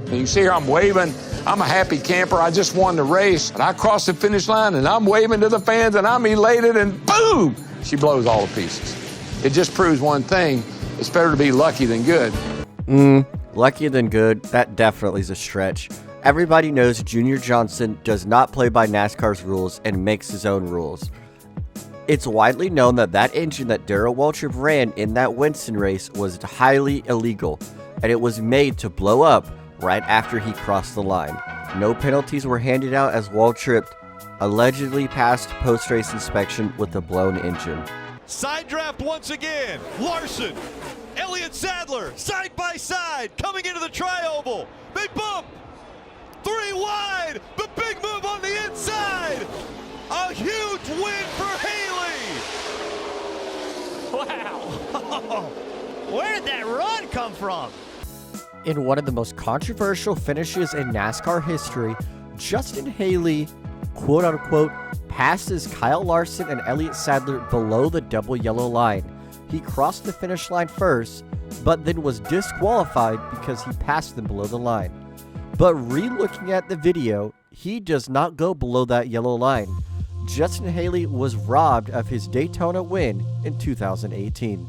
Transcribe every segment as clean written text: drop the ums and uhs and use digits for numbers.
And you see here, I'm waving. I'm a happy camper. I just won the race. And I crossed the finish line, and I'm waving to the fans, and I'm elated, and boom! She blows all to pieces. It just proves one thing. It's better to be lucky than good. Lucky than good, that definitely is a stretch. Everybody knows Junior Johnson does not play by NASCAR's rules and makes his own rules. It's widely known that that engine that Darrell Waltrip ran in that Winston race was highly illegal, and it was made to blow up right after he crossed the line. No penalties were handed out as Waltrip allegedly passed post-race inspection with a blown engine. Side draft once again. Larson, Elliott Sadler, side by side, coming into the tri-oval. Big bump. 3 wide. The big move on the inside. A huge win for Haley. Wow. Where did that run come from? In one of the most controversial finishes in NASCAR history, Justin Haley, quote-unquote, passes Kyle Larson and Elliott Sadler below the double yellow line. He crossed the finish line first, but then was disqualified because he passed them below the line. But re-looking at the video, he does not go below that yellow line. Justin Haley was robbed of his Daytona win in 2018.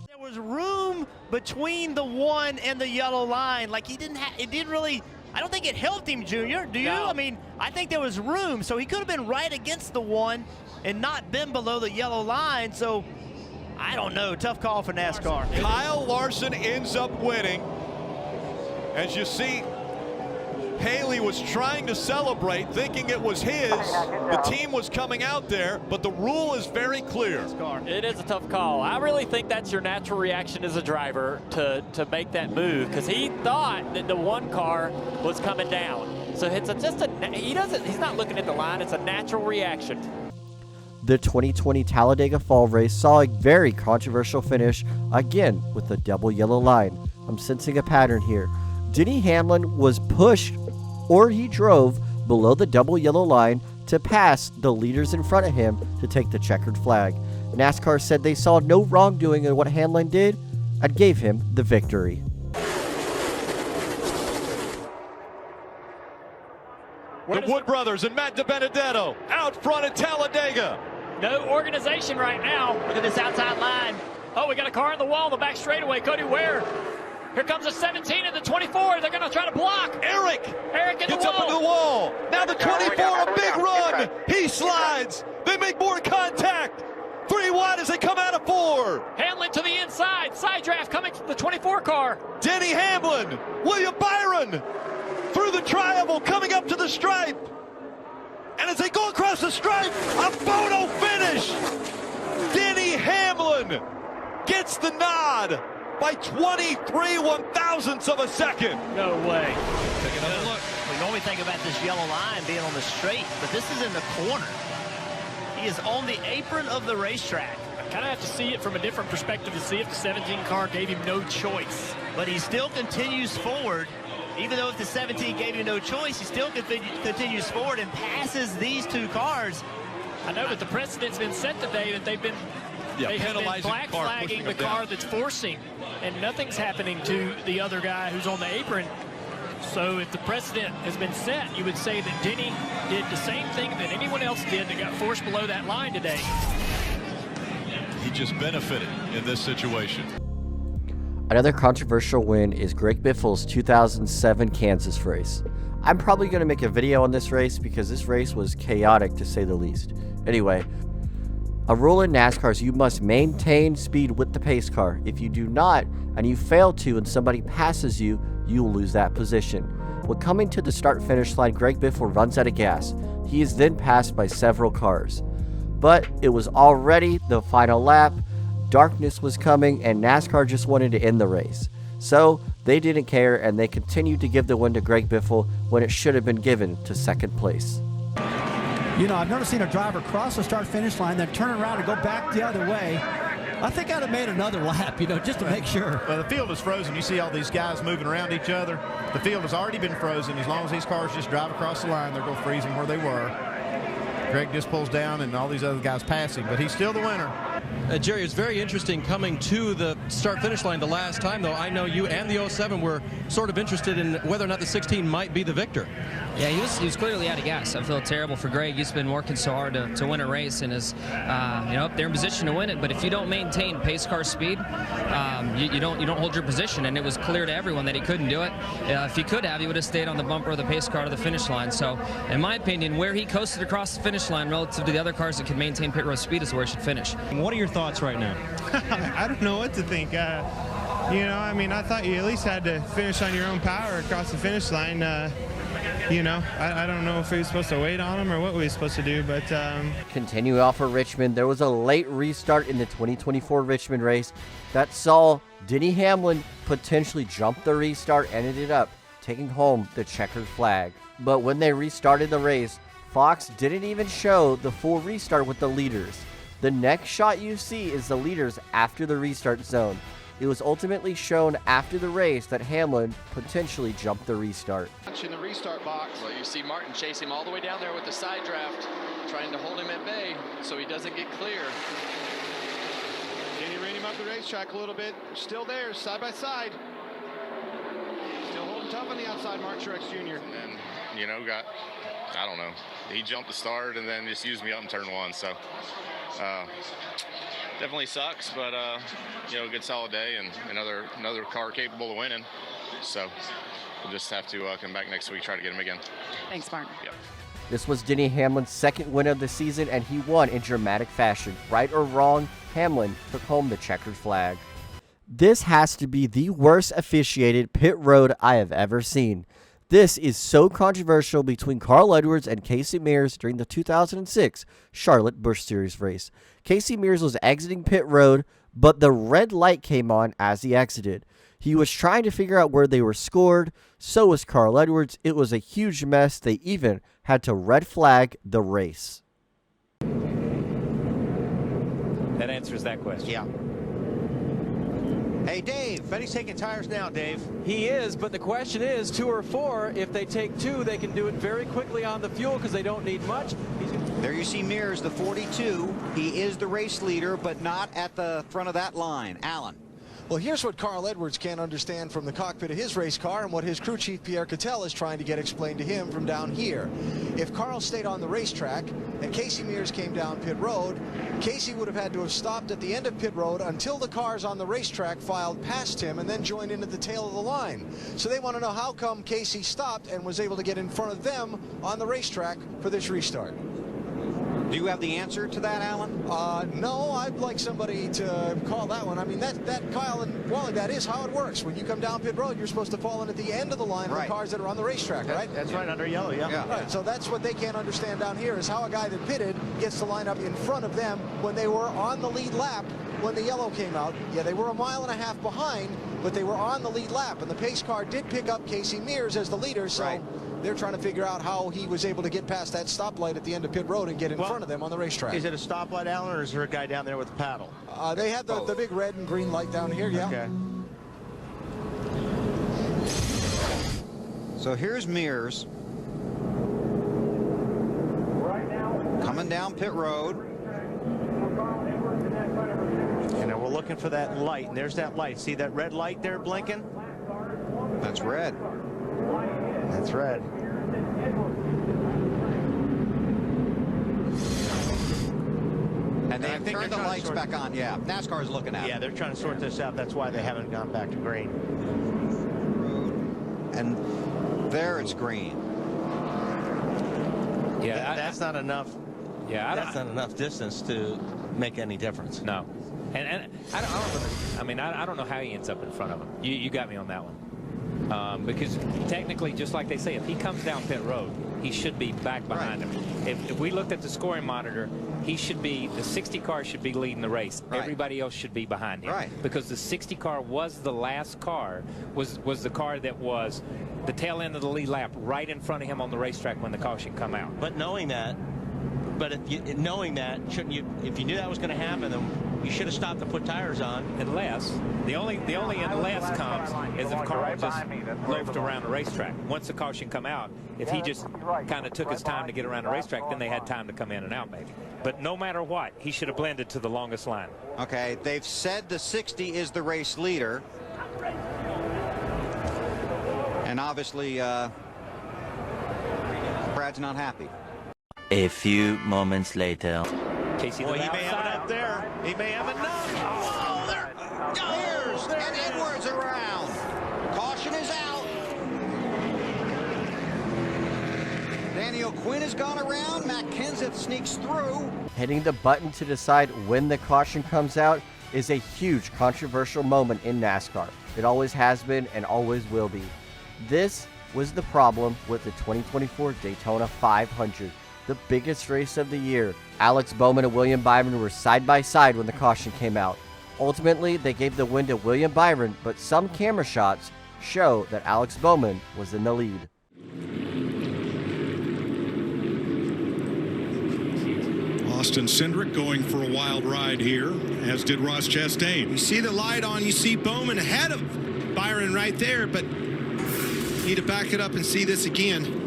There was room between the 1 and the yellow line. Like it didn't really, I don't think it helped him, Junior. Do you? No. I mean, I think there was room. So he could have been right against the 1 and not been below the yellow line. So I don't know. Tough call for NASCAR. Kyle Larson ends up winning. As you see, Haley was trying to celebrate, thinking it was his. The team was coming out there, but the rule is very clear. It is a tough call. I really think that's your natural reaction as a driver to make that move, because he thought that the 1 car was coming down. So he's not looking at the line. It's a natural reaction. The 2020 Talladega Fall Race saw a very controversial finish, again with the double yellow line. I'm sensing a pattern here. Denny Hamlin was pushed, or he drove below the double yellow line to pass the leaders in front of him to take the checkered flag. NASCAR said they saw no wrongdoing in what Hamlin did and gave him the victory. The Wood brothers and Matt DiBenedetto out front at Talladega. No organization right now. Look at this outside line. Oh, we got a car in the wall in the back straightaway. Cody Ware. Here comes the 17 and the 24. They're going to try to block. Eric in gets the up into the wall. Now the 24, a big run. He slides. They make more contact. 3 wide as they come out of 4. Hamlin to the inside. Side draft coming from the 24 car. Denny Hamlin. William Byron through the tri-oval coming up to the stripe. And as they go across the stripe, a photo finish. Denny Hamlin gets the nod by 23 one-thousandths of a second. No way. Take another look. We normally think about this yellow line being on the straight, but this is in the corner. He is on the apron of the racetrack. I kind of have to see it from a different perspective to see if the 17 car gave him no choice. But he still continues forward. Even though if the 17 gave him no choice, he still continues forward and passes these 2 cars. I know, but the precedent's been set today that they've been black flagging the car that's forcing, and nothing's happening to the other guy who's on the apron. So if the precedent has been set, you would say that Denny did the same thing that anyone else did that got forced below that line today. He just benefited in this situation. Another controversial win is Greg Biffle's 2007 Kansas race. I'm probably going to make a video on this race because this race was chaotic to say the least. Anyway, a rule in NASCAR is you must maintain speed with the pace car. If you do not, and you fail to and somebody passes you, you will lose that position. When coming to the start-finish line, Greg Biffle runs out of gas. He is then passed by several cars. But it was already the final lap, darkness was coming, and NASCAR just wanted to end the race. So they didn't care, and they continued to give the win to Greg Biffle when it should have been given to second place. You know, I've never seen a driver cross the start-finish line, then turn around and go back the other way. I think I'd have made another lap, just to make sure. Well, the field is frozen. You see all these guys moving around each other. The field has already been frozen. As long as these cars just drive across the line, they're going to freeze them where they were. Greg just pulls down and all these other guys pass him, but he's still the winner. Jerry, it's very interesting coming to the start-finish line the last time, though, I know you and the 07 were sort of interested in whether or not the 16 might be the victor. Yeah, he was clearly out of gas. I feel terrible for Greg. He's been working so hard to win a race and is up there in position to win it. But if you don't maintain pace car speed, you don't hold your position. And it was clear to everyone that he couldn't do it. If he could have, he would have stayed on the bumper of the pace car to the finish line. So, in my opinion, where he coasted across the finish line relative to the other cars that can maintain pit road speed is where he should finish. What are your thoughts right now? I don't know what to think. I mean, I thought you at least had to finish on your own power across the finish line. I don't know if we were supposed to wait on him or what we were supposed to do, but... Continue off for Richmond, there was a late restart in the 2024 Richmond race that saw Denny Hamlin potentially jump the restart and ended up taking home the checkered flag. But when they restarted the race, Fox didn't even show the full restart with the leaders. The next shot you see is the leaders after the restart zone. It was ultimately shown after the race that Hamlin potentially jumped the restart. In the restart box, well, you see Martin chase him all the way down there with the side draft, trying to hold him at bay so he doesn't get clear. Can you rein him up the racetrack a little bit? Still there, side by side. Still holding tough on the outside, Mark Truex Jr. And I don't know. He jumped the start and then just used me up in turn one. So definitely sucks, but a good solid day and another car capable of winning. So we'll just have to come back next week, try to get him again. Thanks, Martin. Yep. This was Denny Hamlin's second win of the season, and he won in dramatic fashion. Right or wrong, Hamlin took home the checkered flag. This has to be the worst officiated pit road I have ever seen. This is so controversial between Carl Edwards and Casey Mears during the 2006 Charlotte Busch Series race. Casey Mears was exiting pit road, but the red light came on as he exited. He was trying to figure out where they were scored, so was Carl Edwards. It was a huge mess. They even had to red flag the race. That answers that question. Yeah. Hey, Dave. Betty's taking tires now, Dave. He is, but the question is 2 or 4. If they take 2, they can do it very quickly on the fuel because they don't need much. There you see Mears, the 42. He is the race leader, but not at the front of that line. Alan. Well, here's what Carl Edwards can't understand from the cockpit of his race car and what his crew chief Pierre Cattell is trying to get explained to him from down here. If Carl stayed on the racetrack and Casey Mears came down pit road, Casey would have had to have stopped at the end of pit road until the cars on the racetrack filed past him and then joined into the tail of the line. So they want to know how come Casey stopped and was able to get in front of them on the racetrack for this restart. Do you have the answer to that, Alan? No, I'd like somebody to call that one. I mean, that Kyle and Wally, that is how it works. When you come down pit road, you're supposed to fall in at the end of the line of the cars that are on the racetrack, right? That's right, under yellow, yeah. Right, so that's what they can't understand down here is how a guy that pitted gets to line up in front of them when they were on the lead lap when the yellow came out. Yeah, they were a mile and a half behind, but they were on the lead lap, and the pace car did pick up Casey Mears as the leader, so they're trying to figure out how he was able to get past that stoplight at the end of pit road and get in front of them on the racetrack. Is it a stoplight, Alan, or is there a guy down there with a paddle? They had the big red and green light down here, yeah. Okay. So here's Mears. Coming down pit road. And we're looking for that light, and there's that light. See that red light there blinking? That's red. That's red. And they have turned the lights back on. Yeah, NASCAR is looking at it. Yeah, they're trying to sort this out. That's why they haven't gone back to green. And there it's green. Yeah, that's not enough. Yeah, that's not enough distance to make any difference. No, and I don't know how he ends up in front of him. You got me on that one. Because technically, just like they say, if he comes down pit road, he should be back behind him. If we looked at the scoring monitor, the 60 car should be leading the race. Everybody else should be behind him. Because the 60 car was the last car, was the car that was the tail end of the lead lap right in front of him on the racetrack when the caution come out. But knowing that, But knowing that, shouldn't you? If you knew that was going to happen, then you should have stopped to put tires on. Unless the only unless comes is if Carl just loafed around the racetrack. Once the caution come out, if he just kind of took his time to get around the racetrack, then they had time to come in and out maybe. But no matter what, he should have blended to the longest line. Okay, they've said the 60 is the race leader. And obviously, Brad's not happy. A few moments later. Casey, he may have enough there. He may have enough. Oh, there. Here's and Edwards around. Caution is out. Daniel Quinn has gone around. Matt Kenseth sneaks through. Hitting the button to decide when the caution comes out is a huge controversial moment in NASCAR. It always has been and always will be. This was the problem with the 2024 Daytona 500. The biggest race of the year. Alex Bowman and William Byron were side by side when the caution came out. Ultimately, they gave the win to William Byron, but some camera shots show that Alex Bowman was in the lead. Austin Cindric going for a wild ride here, as did Ross Chastain. You see the light on, you see Bowman ahead of Byron right there, but need to back it up and see this again.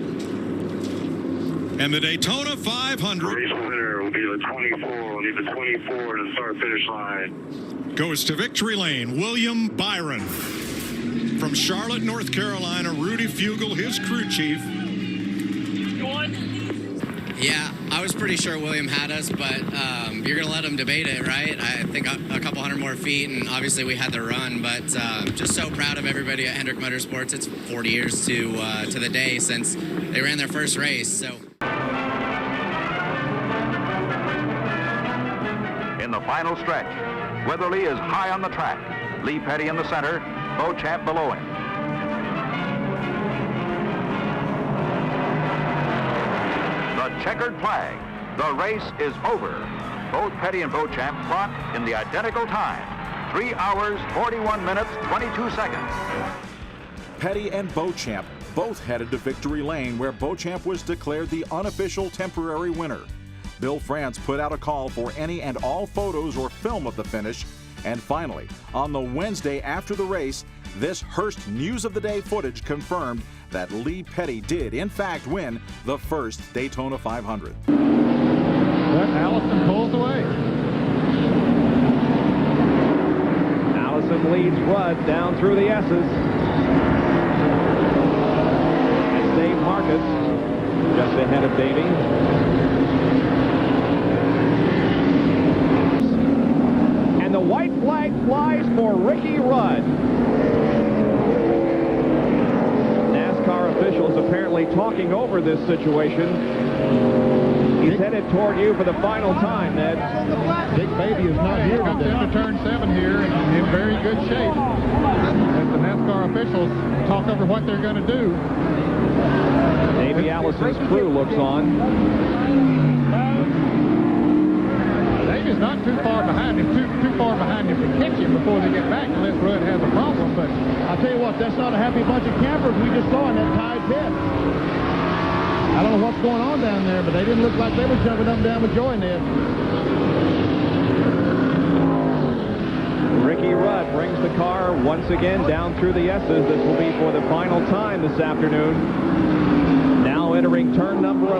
And the Daytona 500 race winner will be the 24. We'll need the 24 to the start-finish line. Goes to victory lane. William Byron from Charlotte, North Carolina. Rudy Fugle, his crew chief. Yeah, I was pretty sure William had us, but you're going to let him debate it, right? I think a couple hundred more feet, and obviously we had the run, but just so proud of everybody at Hendrick Motorsports. It's 40 years to the day since they ran their first race, so. In the final stretch, Weatherly is high on the track. Lee Petty in the center, Beauchamp below him. The checkered flag. The race is over. Both Petty and Beauchamp clock in the identical time. 3 hours, 41 minutes, 22 seconds. Petty and Beauchamp both headed to victory lane, where Beauchamp was declared the unofficial temporary winner. Bill France put out a call for any and all photos or film of the finish. And finally, on the Wednesday after the race, this Hearst News of the Day footage confirmed that Lee Petty did, in fact, win the first Daytona 500. But Allison pulls away. Allison leads Rudd down through the S's. And Dave Marcus just ahead of Davey. And the white flag flies for Ricky Rudd. NASCAR officials apparently talking over this situation. He's headed toward you for the final time, Ned. Dick Baby is not here today. Into turn 7 here in very good shape as the NASCAR officials talk over what they're going to do. Davey Allison's crew looks on. Davy's not too far behind him, too far behind him to catch him before they get back unless Rudd has a problem. But I'll tell you what, that's not a happy bunch of campers we just saw in that tied pit. I don't know what's going on down there, but they didn't look like they were jumping up and down with joy, Ned. Ricky Rudd brings the car once again down through the S's. This will be for the final time this afternoon. Now entering turn number 11.